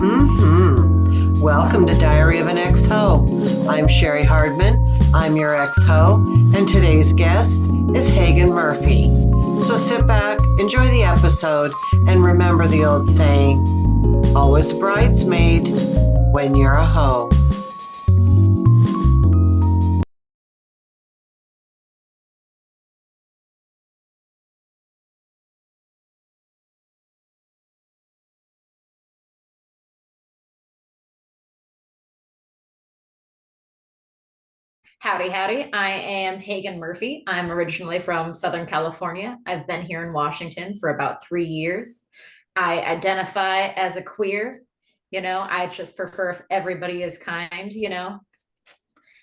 Welcome to Diary of an Ex-Ho. I'm Cheri Hardman. I'm your ex-ho, and today's guest is Hagan Murphy. So sit back, enjoy the episode, and remember the old saying, always a bridesmaid when you're a hoe. Howdy, howdy. I am Hagan Murphy. I'm originally from Southern California. I've been here in Washington for about 3 years. I identify as a queer. I just prefer if everybody is kind.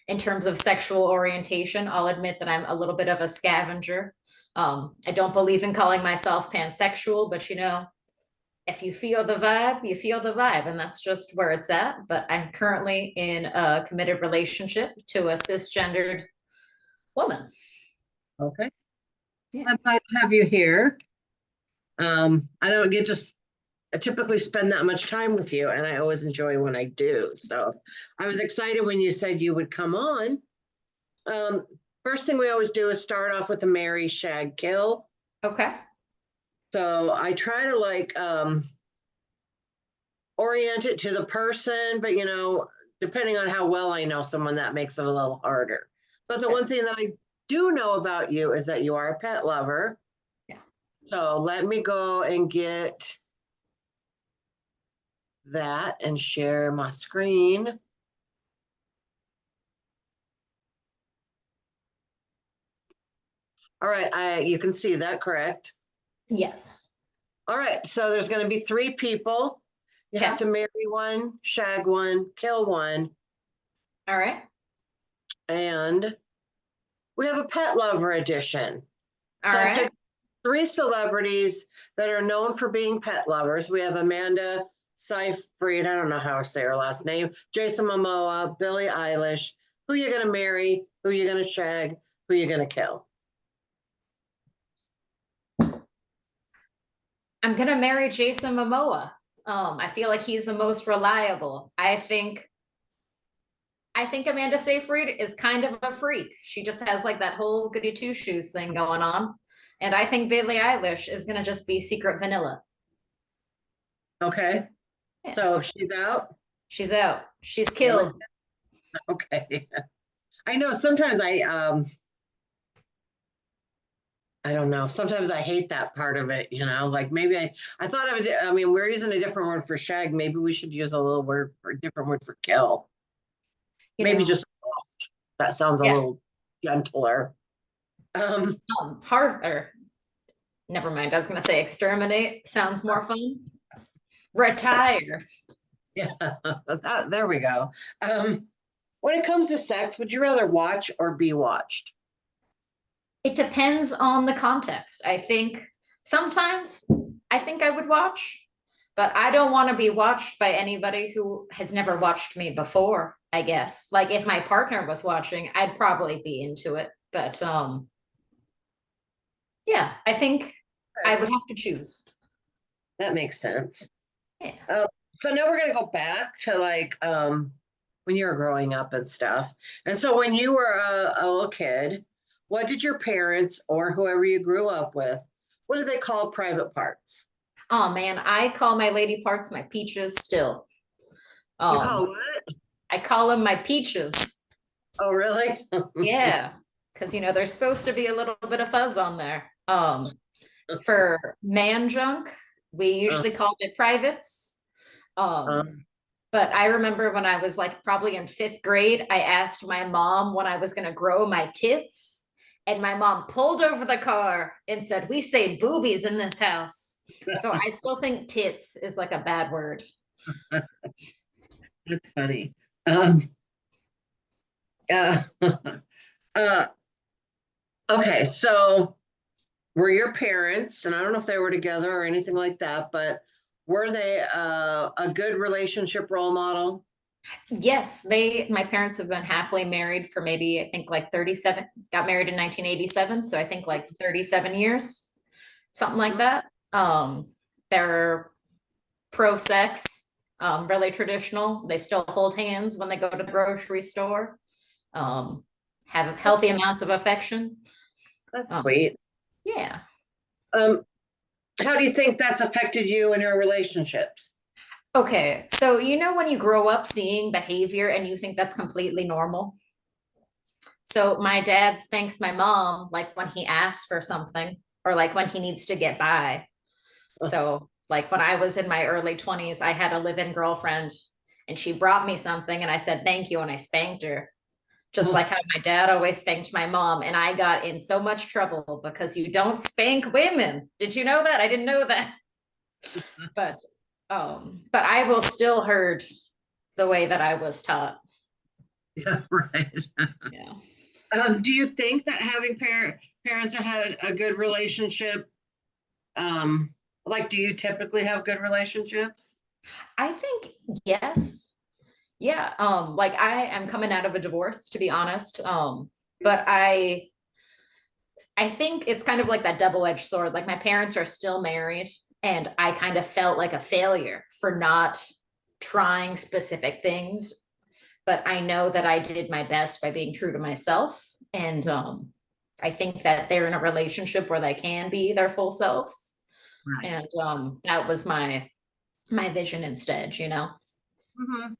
In terms of sexual orientation, I'll admit that I'm a little bit of a scavenger. I don't believe in calling myself pansexual, but if you feel the vibe, you feel the vibe, and that's just where it's at. But I'm currently in a committed relationship to a cisgendered woman. Okay. Yeah. I'm glad to have you here. I don't get to I typically spend that much time with you, and I always enjoy when I do. So I was excited when you said you would come on. First thing we always do is start off with a marry, shag, kill. Okay. So I try to orient it to the person, but depending on how well I know someone, that makes it a little harder. But the one thing that I do know about you is that you are a pet lover. Yeah. So let me go and get that and share my screen. All right, you can see that, correct? Yes. All right, so there's going to be 3 people. You have to marry one, shag one, kill one. All right. And we have a pet lover edition. All right. I picked 3 celebrities that are known for being pet lovers. We have Amanda Seyfried, I don't know how to say her last name, Jason Momoa, Billie Eilish. Who you going to marry? Who you going to shag? Who you going to kill? I'm gonna marry Jason Momoa. I feel like he's the most reliable. I think Amanda Seyfried is kind of a freak. She just has like that whole goody two shoes thing going on. And I think Billie Eilish is gonna just be secret vanilla. Okay. Yeah. So she's out? She's out. She's killed. Okay. I know sometimes I don't know. Sometimes I hate that part of it, like maybe I thought of it. I mean, we're using a different word for shag. Maybe we should use a different word for kill. Maybe just lost. That sounds a little gentler. Never mind. I was gonna say exterminate sounds more fun. Retire. Yeah, there we go. When it comes to sex, would you rather watch or be watched? It depends on the context. I think sometimes I would watch, but I don't want to be watched by anybody who has never watched me before, I guess. Like if my partner was watching, I'd probably be into it. But yeah, I think I would have to choose. That makes sense. Yeah. So now we're gonna go back to when you were growing up and stuff. And so when you were a little kid, what did your parents or whoever you grew up with, what do they call private parts? Oh man, I call my lady parts my peaches still. You call what? I call them my peaches. Oh, really? Yeah, because there's supposed to be a little bit of fuzz on there. For man junk, we usually called it privates. But I remember when I was like probably in 5th grade, I asked my mom when I was going to grow my tits. And my mom pulled over the car and said, "We say boobies in this house." So I still think tits is like a bad word. That's funny. Uh, okay, so were your parents, and I don't know if they were together or anything like that, but were they a good relationship role model? Yes, my parents have been happily married for maybe, I think like 37, got married in 1987. So I think like 37 years, something like that. They're pro sex. really traditional. They still hold hands when they go to the grocery store, um, have healthy amounts of affection. That's Um, sweet. yeah. Um, how do you think that's affected you in your relationships? Okay. So, you know, when you grow up seeing behavior and you think that's completely normal. So, my dad spanks my mom like when he asks for something or like when he needs to get by. So, like when I was in my early 20s, I had a live in girlfriend and she brought me something and I said thank you and I spanked her, just like how my dad always spanked my mom. And I got in so much trouble because you don't spank women. Did you know that? I didn't know that. But but I will still hurt the way that I was taught. Yeah, right. Yeah. Do you think that having parents that had a good relationship, like, do you typically have good relationships? I think yes. Yeah. Like I am coming out of a divorce, to be honest. But I think it's kind of like that double-edged sword. Like my parents are still married, and I kind of felt like a failure for not trying specific things. But I know that I did my best by being true to myself. And I think that they're in a relationship where they can be their full selves. Right. And that was my vision instead, you know.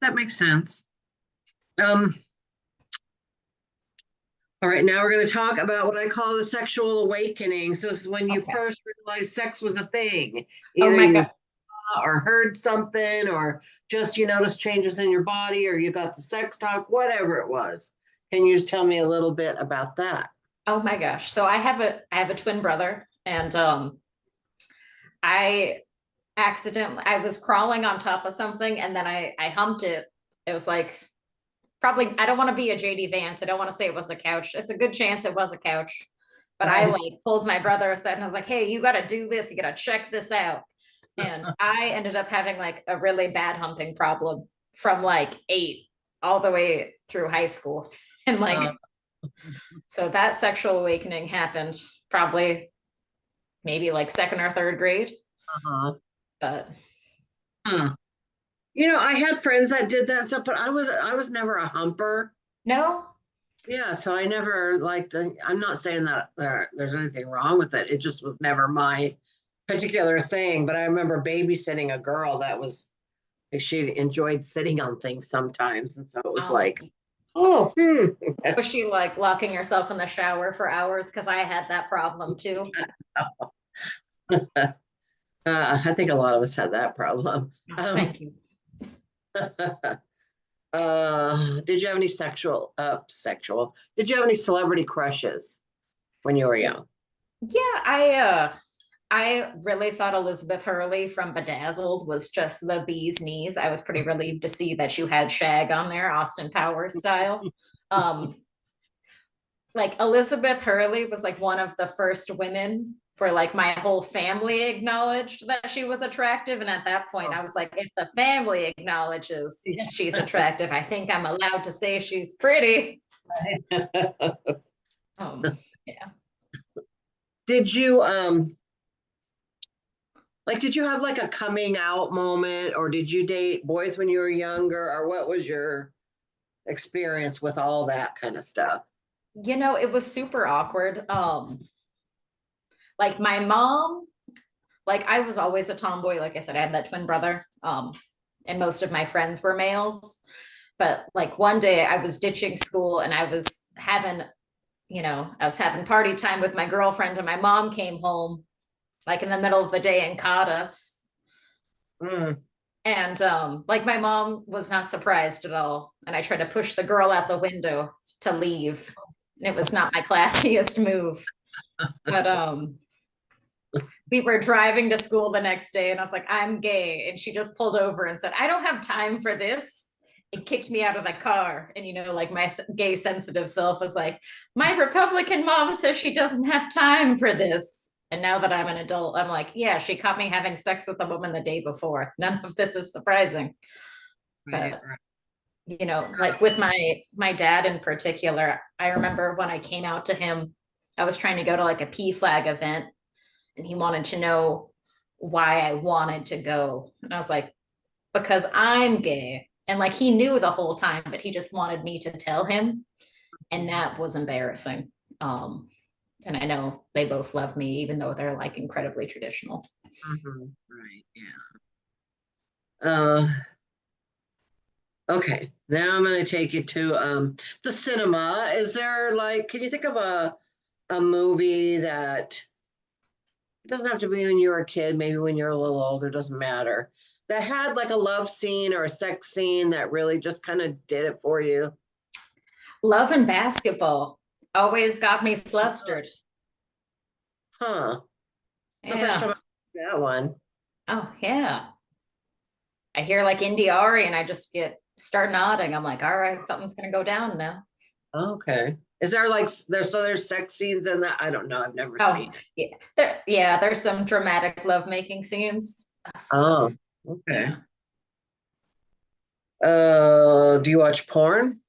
That makes sense. Um, all right, now we're going to talk about what I call the sexual awakening. So this is when you Okay. first realized sex was a thing. Oh Either my you God. saw or heard something, or just you noticed changes in your body, or you got the sex talk, whatever it was. Can you just tell me a little bit about that? Oh my gosh. So I have a twin brother, and I I was crawling on top of something and then I humped it. It was like probably I don't want to be a JD Vance. I don't want to say it was a couch. It's a good chance it was a couch. But I Right. like pulled my brother aside and I was like, hey, you gotta do this, you gotta check this out. And I ended up having like a really bad humping problem from like 8 all the way through high school. And Uh, like so that sexual awakening happened probably maybe like second or third grade. uh-huh. But Huh. You know, I had friends that did that stuff, but I was never a humper. no. Yeah, so I never like I'm not saying that there's anything wrong with it. It just was never my particular thing. But I remember babysitting a girl that was she enjoyed sitting on things sometimes, and so it was Oh, like, oh, was she like locking herself in the shower for hours? Because I had that problem too. I think a lot of us had that problem. Oh, thank you. Did you have any sexual? Did you have any celebrity crushes when you were young? Yeah, I really thought Elizabeth Hurley from Bedazzled was just the bee's knees. I was pretty relieved to see that you had shag on there, Austin Powers style. Um, like Elizabeth Hurley was like one of the first women where like my whole family acknowledged that she was attractive. And at that point, I was like, if the family acknowledges Yeah. she's attractive, I think I'm allowed to say she's pretty. Yeah. Did you did you have like a coming out moment, or did you date boys when you were younger, or what was your experience with all that kind of stuff? You know, it was super awkward. Like my mom, like I was always a tomboy. Like I said, I had that twin brother. And most of my friends were males. But like one day I was ditching school and I was having, I was having party time with my girlfriend, and my mom came home like in the middle of the day and caught us. Mm. And like my mom was not surprised at all. And I tried to push the girl out the window to leave. And it was not my classiest move. But we were driving to school the next day and I was like, I'm gay. And she just pulled over and said, I don't have time for this. It kicked me out of the car. And, like my gay sensitive self was like, my Republican mom says she doesn't have time for this. And now that I'm an adult, I'm like, yeah, she caught me having sex with a woman the day before. None of this is surprising. Right, But, right. like with my dad in particular, I remember when I came out to him, I was trying to go to like a PFLAG event and he wanted to know why I wanted to go. And I was like, because I'm gay. And like he knew the whole time, but he just wanted me to tell him. And that was embarrassing. Um, and I know they both love me, even though they're like incredibly traditional. Right. Yeah. Uh, okay. Now I'm going to take you to the cinema. Is there like, can you think of a movie that it doesn't have to be when you were a kid, maybe when you're a little older, doesn't matter, that had like a love scene or a sex scene that really just kind of did it for you? Love and basketball always got me flustered. Huh. It's the first time I Yeah. heard that one. Oh, yeah. I hear like Indiari and I just get start nodding. I'm like, all right, something's gonna go down now. Okay. Is there like there's sex scenes in that? I don't know. I've never Oh, seen it. yeah, there's some dramatic lovemaking scenes. Oh, okay. Yeah. Do you watch porn?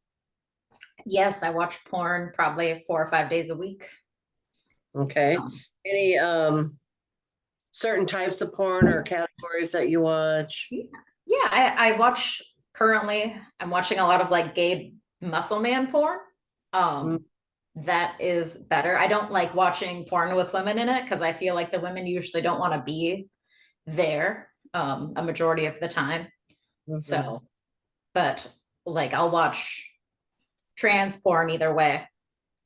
Yes, I watch porn probably 4 or 5 days a week. Okay. Um, Any certain types of porn or categories that you watch? yeah, I watch currently, I'm watching a lot of like gay muscle man porn. Mm, Um, that is better. I don't like watching porn with women in it because I feel like the women usually don't want to be there a majority of the time. mhm, So, but like I'll watch trans porn either way,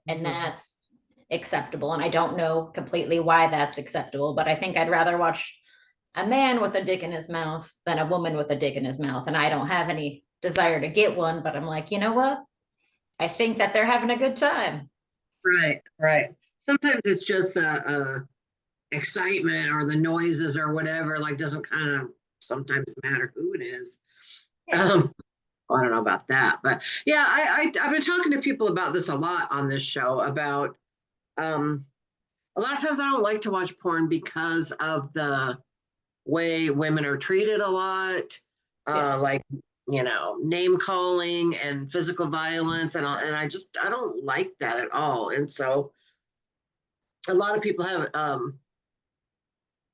and mhm. that's acceptable. And I don't know completely why that's acceptable, but I think I'd rather watch a man with a dick in his mouth than a woman with a dick in his mouth. And I don't have any desire to get one, but I'm like, you know what? I think that they're having a good time. Right, right. Sometimes it's just the excitement or the noises or whatever, like doesn't kind of sometimes matter who it is. Yeah. Um, I don't know about that, but yeah, I've been talking to people about this a lot on this show about um a lot of times I don't like to watch porn because of the way women are treated a lot, Yeah. like name calling and physical violence and I don't like that at all. And so a lot of people have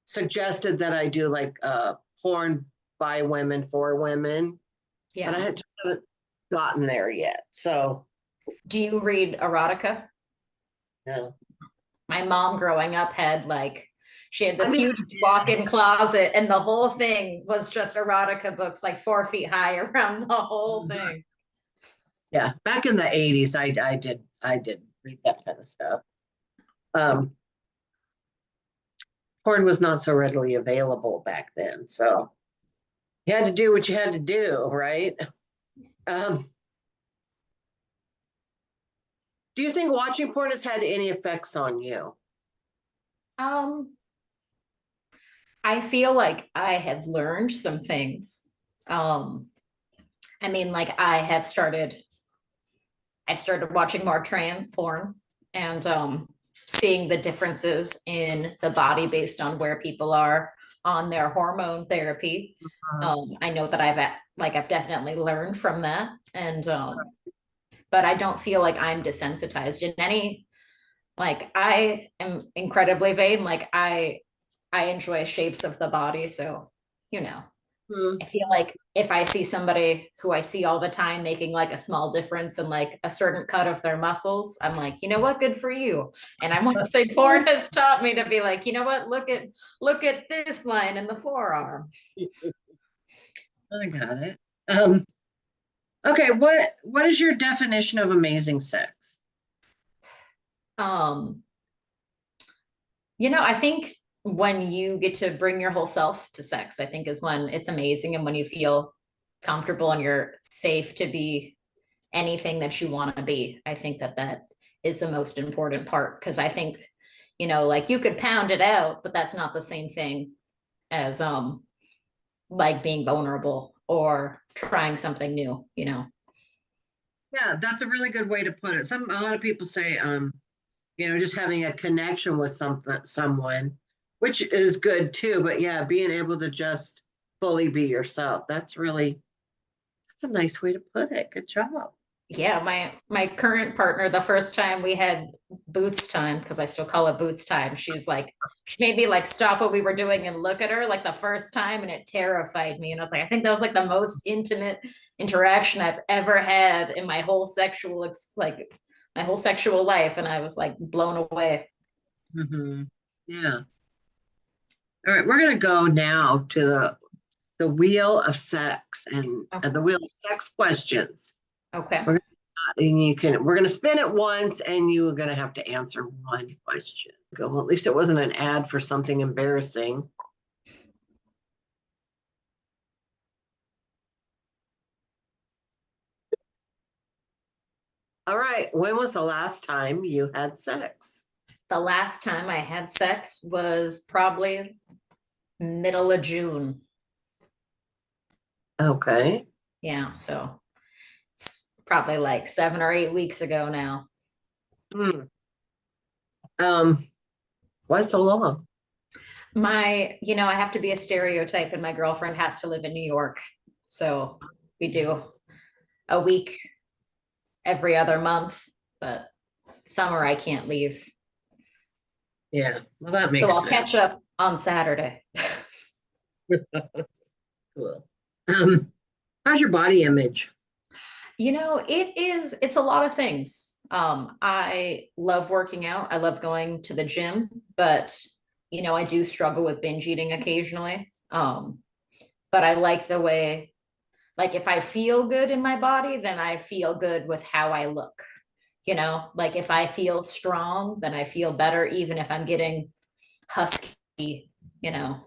suggested that I do like porn by women for women, but Yeah. just haven't gotten there yet. So Do you read erotica? no. My mom growing up had like, she had I this mean, huge I did. walk-in closet, and the whole thing was just erotica books, like 4 feet high around the whole Mhm. thing. Yeah, back in the '80s, I did read that kind of stuff. Um, porn was not so readily available back then, so you had to do what you had to do, right? Um, do you think watching porn has had any effects on you? Um, I feel like I have learned some things. Um, I mean, like I started watching more trans porn and seeing the differences in the body based on where people are on their hormone therapy. Uh, I know that I've definitely learned from that, and but I don't feel like I'm desensitized in any. Like I am incredibly vain. Like I enjoy shapes of the body, so you know. hmm. I feel like if I see somebody who I see all the time making like a small difference in like a certain cut of their muscles, I'm like, you know what, good for you. And I want to say porn has taught me to be like, you know what, look at this line in the forearm. I got it. Okay, what is your definition of amazing sex? Um, I think when you get to bring your whole self to sex, I think is when it's amazing and when you feel comfortable and you're safe to be anything that you want to be. I think that that is the most important part because I think, like you could pound it out, but that's not the same thing as like being vulnerable or trying something new. Yeah, that's a really good way to put it. A lot of people say, just having a connection with someone, which is good too. But yeah, being able to just fully be yourself. That's a nice way to put it. Good job. Yeah, my current partner, the first time we had boots time, because I still call it boots time, she made me like stop what we were doing and look at her like the first time, and it terrified me. And I was like, I think that was like the most intimate interaction I've ever had in my whole my whole sexual life, and I was like blown away. Hmm. Yeah. All right, we're going to go now to the wheel of sex and Oh, the wheel of sex questions. okay. We're and we're going to spin it once and you're going to have to answer one question. Go, well, at least it wasn't an ad for something embarrassing. All right, when was the last time you had sex? The last time I had sex was probably middle of June. Okay. Yeah, so it's probably like 7 or 8 weeks ago now. Hmm. Um, why so long? I have to be a stereotype, and my girlfriend has to live in New York. So we do a week every other month, but summer I can't leave. Yeah, well, that So makes I'll sense. catch up on Saturday. Cool. Um, how's your body image? It's a lot of things. I love working out. I love going to the gym, but I do struggle with binge eating occasionally. But I like the way, like if I feel good in my body, then I feel good with how I look. Like if I feel strong, then I feel better, even if I'm getting husky, you know.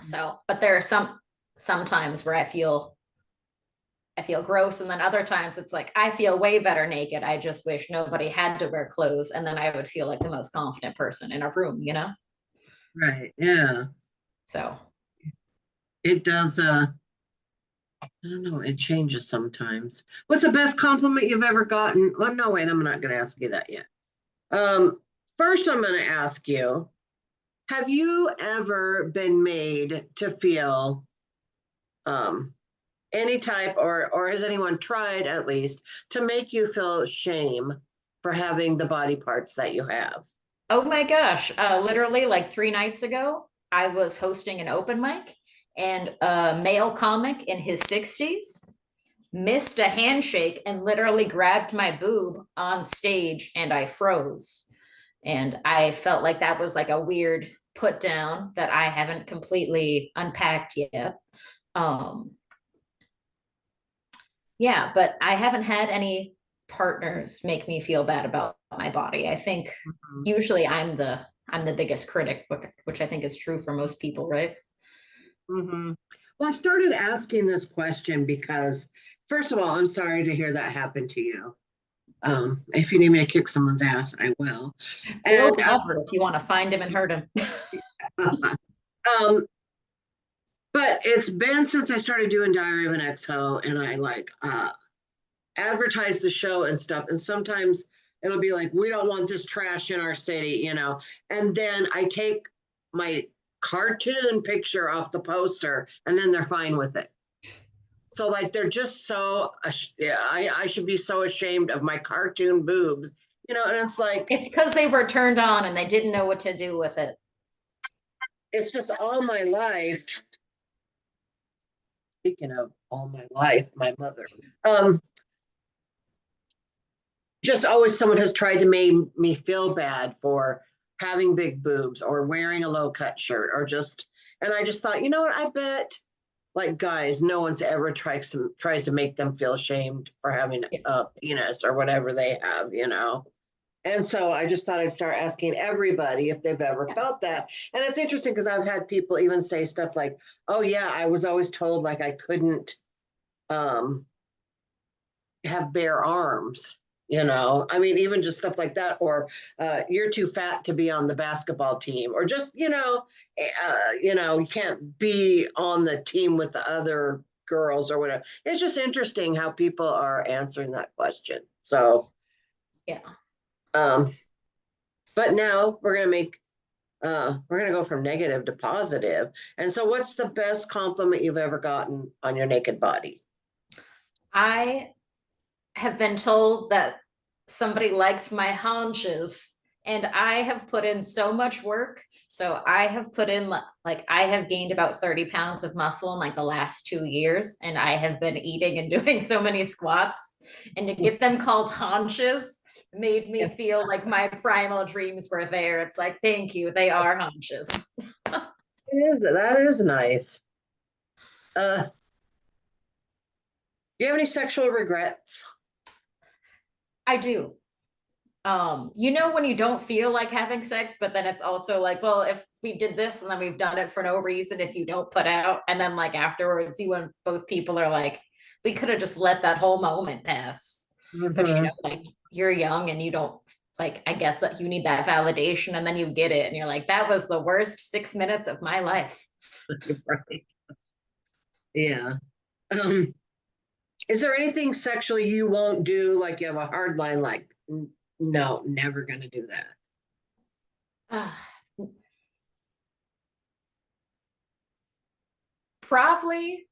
So, but there are some times where I feel gross, and then other times it's like I feel way better naked. I just wish nobody had to wear clothes, and then I would feel like the most confident person in a room. Right. Yeah. So It does. I don't know. It changes sometimes. What's the best compliment you've ever gotten? Well, no, wait. I'm not going to ask you that yet. Um, first, I'm going to ask you: have you ever been made to feel um, any type, or has anyone tried at least to make you feel shame for having the body parts that you have? oh my gosh, literally like 3 nights ago, I was hosting an open mic, and a male comic in his 60s missed a handshake and literally grabbed my boob on stage, and I froze. And I felt like that was like a weird put down that I haven't completely unpacked yet. Um, yeah, but I haven't had any partners make me feel bad about my body. I think Mhm. usually I'm the biggest critic, which I think is true for most people, right? Mhm. Well, I started asking this question because, first of all, I'm sorry to hear that happen to you. If you need me to kick someone's ass, I will. Or And whatever, if you want to find him and hurt him. um, but it's been since I started doing Diary of an Ex-Ho, and I like advertise the show and stuff. And sometimes it'll be like, we don't want this trash in our city. And then I take my cartoon picture off the poster, and then they're fine with it. So like they're just so yeah, I should be so ashamed of my cartoon boobs, and it's like It's because they were turned on and they didn't know what to do with it. it's just all my life. Speaking of all my life, my mother. Just always someone has tried to make me feel bad for having big boobs or wearing a low cut shirt or just and I just thought, you know what, I bet like guys, no one's ever tries to make them feel shamed for having Yeah. a penis or whatever they have. And so I just thought I'd start asking everybody if they've ever felt that. And it's interesting because I've had people even say stuff like, oh yeah, I was always told like I couldn't um have bare arms. I mean, even just stuff like that, or you're too fat to be on the basketball team, or just you can't be on the team with the other girls or whatever. It's just interesting how people are answering that question. So, Yeah. um, but now we're gonna go from negative to positive. And so, what's the best compliment you've ever gotten on your naked body? I have been told that somebody likes my haunches, and I have put in so much work. So I have put in like I have gained about 30 pounds of muscle in like the last 2 years, and I have been eating and doing so many squats. And to get them called haunches made me feel like my primal dreams were there. It's like, thank you, they are haunches. That is nice. Do you have any sexual regrets? I do. When you don't feel like having sex, but then it's also like, well, if we did this and then we've done it for no reason, if you don't put out, and then like afterwards, you and both people are like, we could have just let that whole moment pass. But Mhm. like you're young and you don't like, I guess that you need that validation, and then you get it, and you're like, that was the worst 6 minutes of my life. Right. Yeah. Um, is there anything sexually you won't do? Like you have a hard line, like, no, never gonna do that. Ah, probably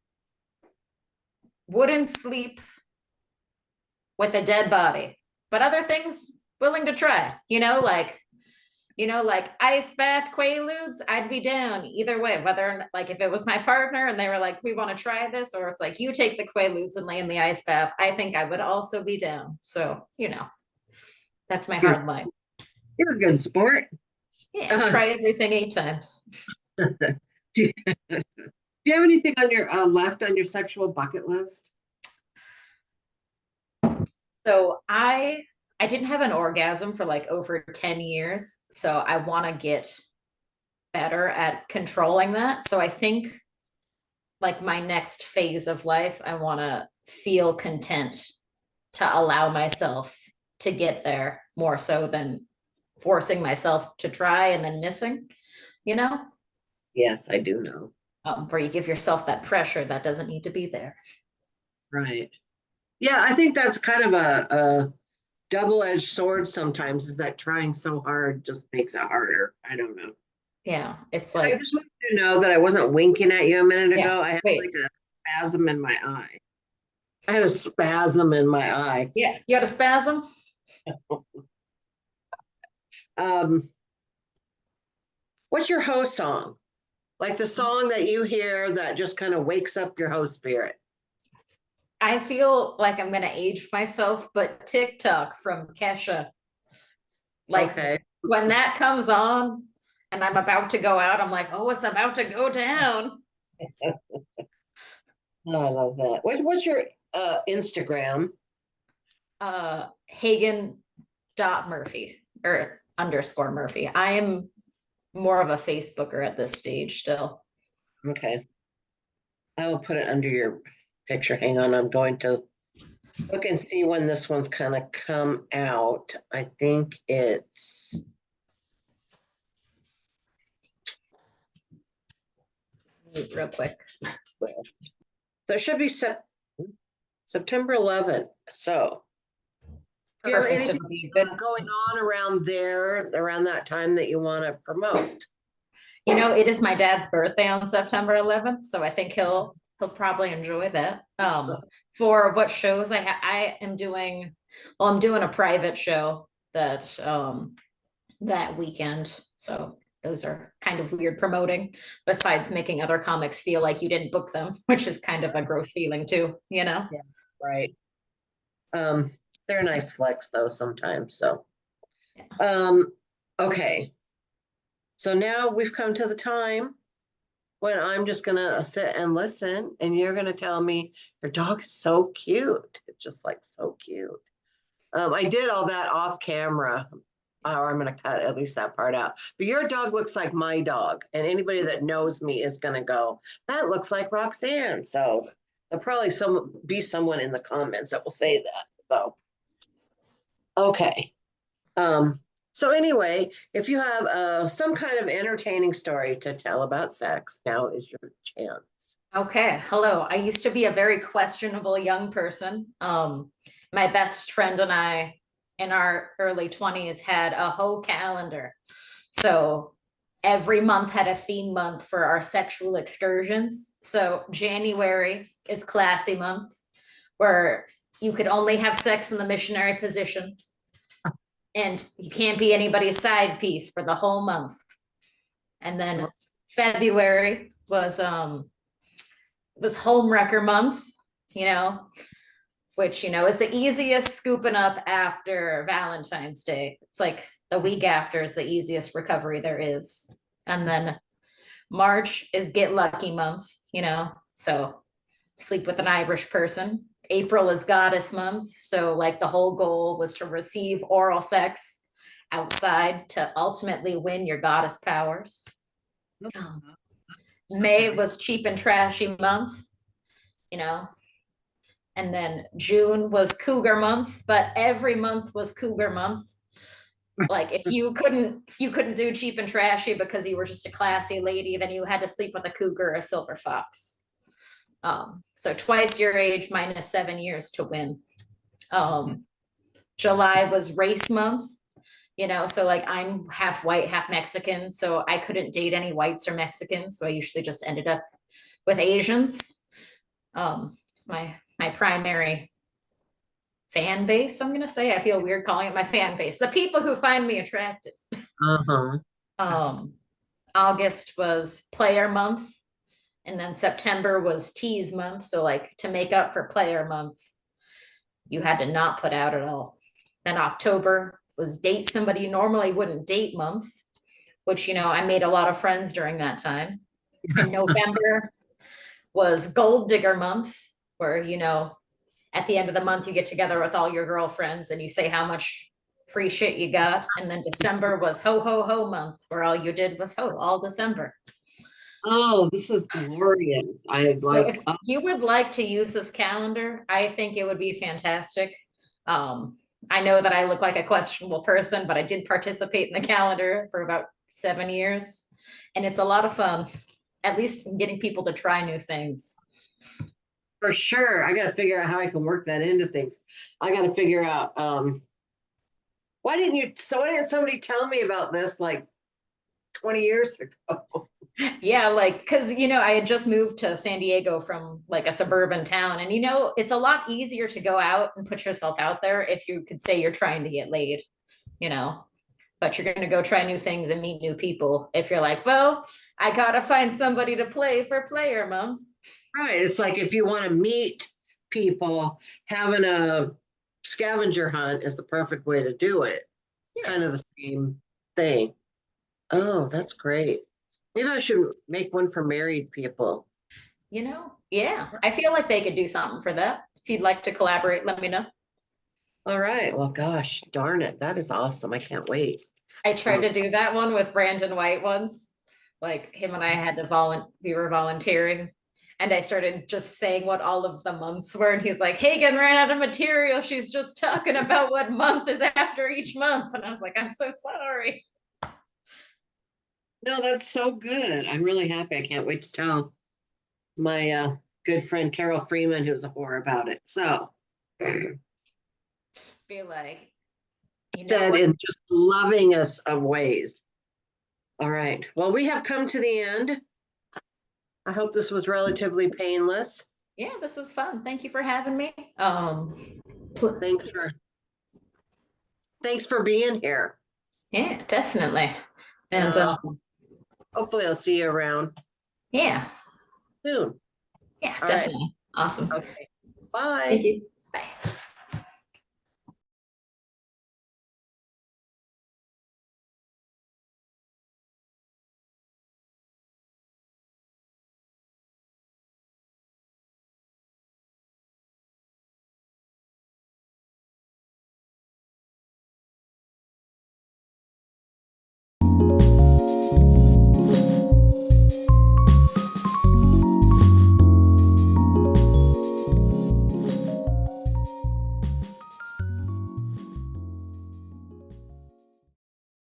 wouldn't sleep with a dead body, but other things willing to try, like ice bath quaaludes, I'd be down either way, whether like if it was my partner and they were like, we want to try this, or it's like you take the quaaludes and lay in the ice bath, I think I would also be down. So, that's my You're, hard line. you're a good sport. Yeah, I've Uh, tried everything 8 times. do you, do you have anything on your left on your sexual bucket list? So I didn't have an orgasm for like over 10 years. So I want to get better at controlling that. So I think like my next phase of life, I want to feel content to allow myself to get there more so than forcing myself to try and then missing, you know, Yes, I do know. where you give yourself that pressure that doesn't need to be there. Right. Yeah, I think that's kind of a double-edged sword sometimes, is that trying so hard just makes it harder. I don't know. Yeah, it's I like, just want you to know that I wasn't winking at you a minute yeah, ago. I had like wait, a spasm in my eye. I had a spasm in my eye. yeah, you had a spasm? Um, what's your hoe song? Like the song that you hear that just kind of wakes up your hoe spirit. I feel like I'm gonna age myself, but TikTok from Kesha, like Okay. when that comes on and I'm about to go out, I'm like, oh, it's about to go down. Oh, I love that. What's your Instagram? Hagan dot Murphy or underscore Murphy. I am more of a Facebooker at this stage still. Okay. I will put it under your picture. Hang on. I'm going to look and see when this one's kind of come out. I think it's Real quick. so it should be September 11th. So do you have Perfect. anything It'll be good. going on around there around that time that you want to promote? It is my dad's birthday on September 11th, so I think he'll probably enjoy that. For what shows I am doing, well, I'm doing a private show that weekend. So those are kind of weird promoting, besides making other comics feel like you didn't book them, which is kind of a gross feeling too, you know? Yeah, right. Um, they're a nice flex though sometimes. So Yeah. okay. So now we've come to the time when I'm just gonna sit and listen, and you're gonna tell me your dog's so cute. It's just like so cute. I did all that off camera, or I'm gonna cut at least that part out. But your dog looks like my dog, and anybody that knows me is gonna go, that looks like Roxanne. So there'll probably be someone in the comments that will say that. So okay. Um, so anyway, if you have some kind of entertaining story to tell about sex, now is your chance. Okay. Hello. I used to be a very questionable young person. My best friend and I in our early 20s had a whole calendar. So every month had a theme month for our sexual excursions. So January is classy month, where you could only have sex in the missionary position and you can't be anybody's side piece for the whole month. And then February was homewrecker month, you know, which, is the easiest scooping up after Valentine's Day. It's like the week after is the easiest recovery there is. And then March is get lucky month, so sleep with an Irish person. April is goddess month. So like the whole goal was to receive oral sex outside to ultimately win your goddess powers. May was cheap and trashy month, and then June was cougar month, but every month was cougar month. Like if you couldn't do cheap and trashy because you were just a classy lady, then you had to sleep with a cougar or a silver fox. So twice your age minus 7 years to win. July was race month, so like I'm half white, half Mexican, so I couldn't date any whites or Mexicans, so I usually just ended up with Asians. It's my primary fan base, I'm gonna say. I feel weird calling it my fan base. The people who find me attractive. August was player month, and then September was tease month. So like to make up for player month, you had to not put out at all. Then October was date somebody you normally wouldn't date month, which, I made a lot of friends during that time. And November was gold digger month, where, at the end of the month, you get together with all your girlfriends and you say how much free shit you got. And then December was ho, ho, ho month, where all you did was ho all December. Oh, this is glorious. So if you would like to use this calendar, I think it would be fantastic. I know that I look like a questionable person, but I did participate in the calendar for about 7 years. And it's a lot of fun, at least getting people to try new things. For sure. I got to figure out how I can work that into things. I got to figure out, why didn't somebody tell me about this like 20 years ago? Yeah, like, because, I had just moved to San Diego from like a suburban town. And, it's a lot easier to go out and put yourself out there if you could say you're trying to get laid, but you're going to go try new things and meet new people. If you're like, well, I got to find somebody to play for player month. Right. It's like if you want to meet people, having a scavenger hunt is the perfect way to do it. Yeah. Kind of the same thing. Oh, that's great. Maybe I should make one for married people. Yeah, I feel like they could do something for that. If you'd like to collaborate, let me know. All right. Well, gosh, darn it. That is awesome. I can't wait. I tried to do that one with Brandon White once. Like him and I had to we were volunteering. And I started just saying what all of the months were. And he's like, Hagan ran out of material. She's just talking about what month is after each month. And I was like, I'm so sorry. No, that's so good. I'm really happy. I can't wait to tell my good friend Carol Freeman, who's a whore, about it. So be like, said in just loving us of ways. All right. Well, we have come to the end. I hope this was relatively painless. Yeah, this was fun. Thank you for having me. Thanks for being here. Yeah, definitely. And hopefully I'll see you around. Yeah. Soon. Yeah, all definitely. Right. Awesome. Okay. Bye. Thank you. Bye.